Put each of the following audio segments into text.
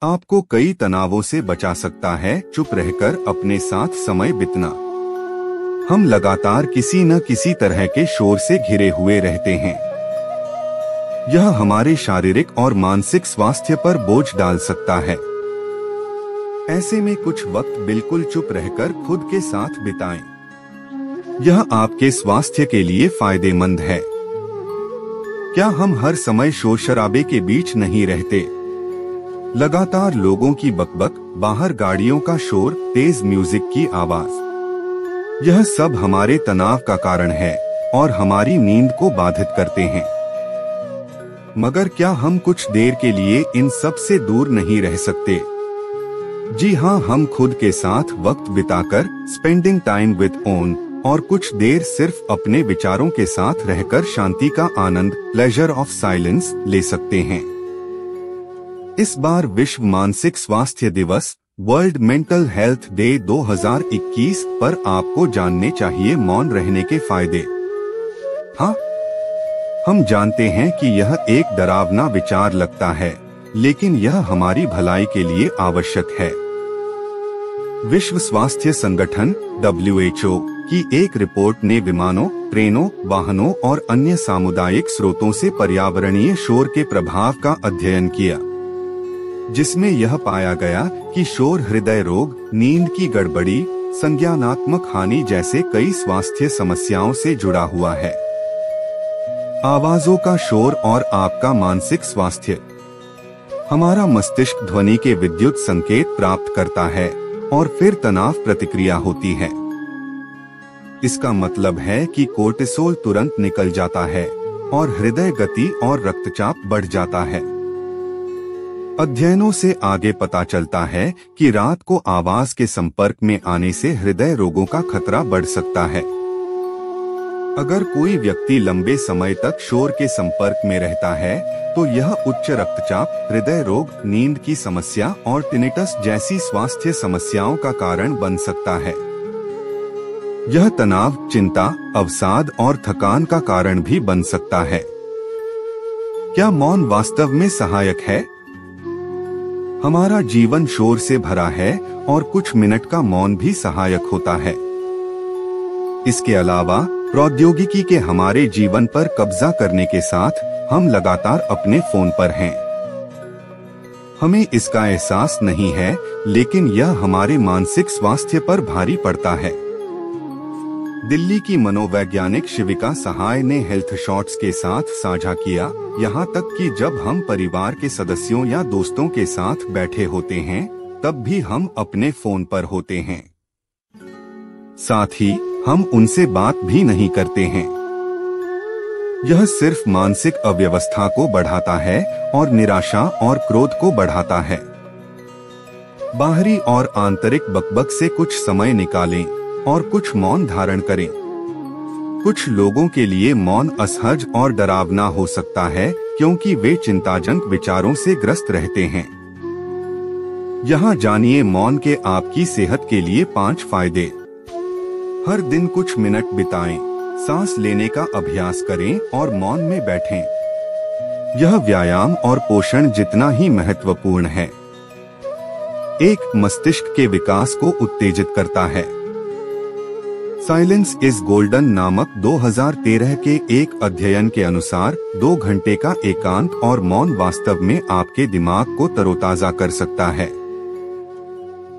आपको कई तनावों से बचा सकता है चुप रहकर अपने साथ समय बिताना। हम लगातार किसी न किसी तरह के शोर से घिरे हुए रहते हैं। यह हमारे शारीरिक और मानसिक स्वास्थ्य पर बोझ डाल सकता है। ऐसे में कुछ वक्त बिल्कुल चुप रहकर खुद के साथ बिताएं। यह आपके स्वास्थ्य के लिए फायदेमंद है। क्या हम हर समय शोर शराबे के बीच नहीं रहते? लगातार लोगों की बकबक, बाहर गाड़ियों का शोर, तेज म्यूजिक की आवाज, यह सब हमारे तनाव का कारण है और हमारी नींद को बाधित करते हैं। मगर क्या हम कुछ देर के लिए इन सब से दूर नहीं रह सकते? जी हाँ, हम खुद के साथ वक्त बिताकर स्पेंडिंग टाइम विद ओन और कुछ देर सिर्फ अपने विचारों के साथ रहकर शांति का आनंद, प्लेजर ऑफ साइलेंस ले सकते हैं। इस बार विश्व मानसिक स्वास्थ्य दिवस, वर्ल्ड मेंटल हेल्थ डे 2021 पर आपको जानने चाहिए मौन रहने के फायदे। हाँ, हम जानते हैं कि यह एक डरावना विचार लगता है, लेकिन यह हमारी भलाई के लिए आवश्यक है। विश्व स्वास्थ्य संगठन WHO की एक रिपोर्ट ने विमानों, ट्रेनों, वाहनों और अन्य सामुदायिक स्रोतों से पर्यावरणीय शोर के प्रभाव का अध्ययन किया, जिसमें यह पाया गया कि शोर हृदय रोग, नींद की गड़बड़ी, संज्ञानात्मक हानि जैसे कई स्वास्थ्य समस्याओं से जुड़ा हुआ है। आवाजों का शोर और आपका मानसिक स्वास्थ्य। हमारा मस्तिष्क ध्वनि के विद्युत संकेत प्राप्त करता है और फिर तनाव प्रतिक्रिया होती है। इसका मतलब है कि कोर्टिसोल तुरंत निकल जाता है और हृदय गति और रक्तचाप बढ़ जाता है। अध्ययनों से आगे पता चलता है कि रात को आवाज के संपर्क में आने से हृदय रोगों का खतरा बढ़ सकता है। अगर कोई व्यक्ति लंबे समय तक शोर के संपर्क में रहता है, तो यह उच्च रक्तचाप, हृदय रोग, नींद की समस्या और टिनिटस जैसी स्वास्थ्य समस्याओं का कारण बन सकता है। यह तनाव, चिंता, अवसाद और थकान का कारण भी बन सकता है। क्या मौन वास्तव में सहायक है? हमारा जीवन शोर से भरा है और कुछ मिनट का मौन भी सहायक होता है। इसके अलावा प्रौद्योगिकी के हमारे जीवन पर कब्जा करने के साथ हम लगातार अपने फोन पर हैं। हमें इसका एहसास नहीं है, लेकिन यह हमारे मानसिक स्वास्थ्य पर भारी पड़ता है। दिल्ली की मनोवैज्ञानिक शिविका सहाय ने हेल्थ शॉट्स के साथ साझा किया, यहाँ तक कि जब हम परिवार के सदस्यों या दोस्तों के साथ बैठे होते हैं, तब भी हम अपने फोन पर होते हैं। साथ ही हम उनसे बात भी नहीं करते हैं। यह सिर्फ मानसिक अव्यवस्था को बढ़ाता है और निराशा और क्रोध को बढ़ाता है। बाहरी और आंतरिक बकबक से कुछ समय निकालें और कुछ मौन धारण करें। कुछ लोगों के लिए मौन असहज और डरावना हो सकता है, क्योंकि वे चिंताजनक विचारों से ग्रस्त रहते हैं। यहाँ जानिए मौन के आपकी सेहत के लिए 5 फायदे। हर दिन कुछ मिनट बिताएं, सांस लेने का अभ्यास करें और मौन में बैठें। यह व्यायाम और पोषण जितना ही महत्वपूर्ण है। एक मस्तिष्क के विकास को उत्तेजित करता है। साइलेंस इज गोल्डन नामक 2013 के एक अध्ययन के अनुसार 2 घंटे का एकांत और मौन वास्तव में आपके दिमाग को तरोताजा कर सकता है।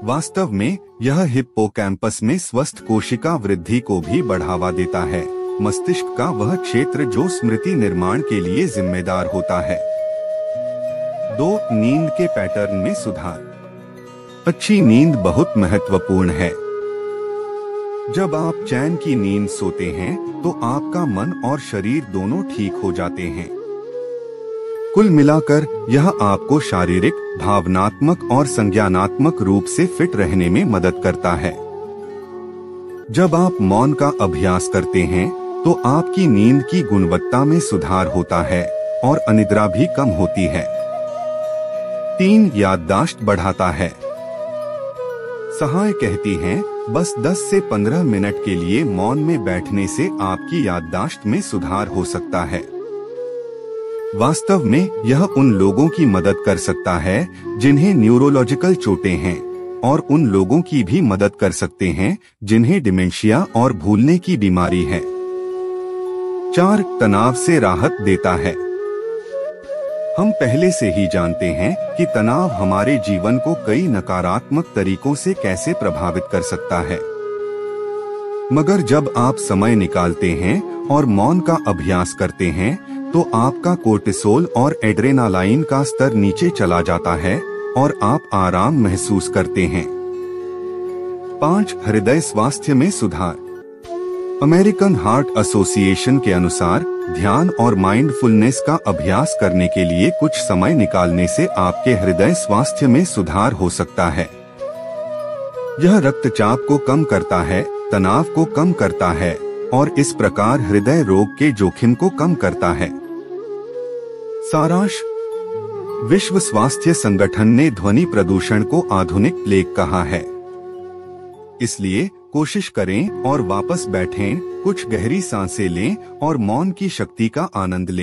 वास्तव में यह हिप्पोकैम्पस में स्वस्थ कोशिका वृद्धि को भी बढ़ावा देता है, मस्तिष्क का वह क्षेत्र जो स्मृति निर्माण के लिए जिम्मेदार होता है। 2. नींद के पैटर्न में सुधार। अच्छी नींद बहुत महत्वपूर्ण है। जब आप चैन की नींद सोते हैं, तो आपका मन और शरीर दोनों ठीक हो जाते हैं। कुल मिलाकर यह आपको शारीरिक, भावनात्मक और संज्ञानात्मक रूप से फिट रहने में मदद करता है। जब आप मौन का अभ्यास करते हैं, तो आपकी नींद की गुणवत्ता में सुधार होता है और अनिद्रा भी कम होती है। 3. याददाश्त बढ़ाता है। सहाय कहती हैं, बस 10 से 15 मिनट के लिए मौन में बैठने से आपकी याददाश्त में सुधार हो सकता है। वास्तव में यह उन लोगों की मदद कर सकता है जिन्हें न्यूरोलॉजिकल चोटें हैं, और उन लोगों की भी मदद कर सकते हैं जिन्हें डिमेंशिया और भूलने की बीमारी है। 4. तनाव से राहत देता है। हम पहले से ही जानते हैं कि तनाव हमारे जीवन को कई नकारात्मक तरीकों से कैसे प्रभावित कर सकता है। मगर जब आप समय निकालते हैं और मौन का अभ्यास करते हैं तो आपका कोर्टिसोल और एड्रेनालाइन का स्तर नीचे चला जाता है और आप आराम महसूस करते हैं। 5. हृदय स्वास्थ्य में सुधार। अमेरिकन हार्ट एसोसिएशन के अनुसार ध्यान और माइंडफुलनेस का अभ्यास करने के लिए कुछ समय निकालने से आपके हृदय स्वास्थ्य में सुधार हो सकता है। यह रक्तचाप को कम करता है, तनाव को कम करता है और इस प्रकार हृदय रोग के जोखिम को कम करता है। सारांश: विश्व स्वास्थ्य संगठन ने ध्वनि प्रदूषण को आधुनिक प्लेग कहा है। इसलिए कोशिश करें और वापस बैठें, कुछ गहरी सांसें लें और मौन की शक्ति का आनंद लें।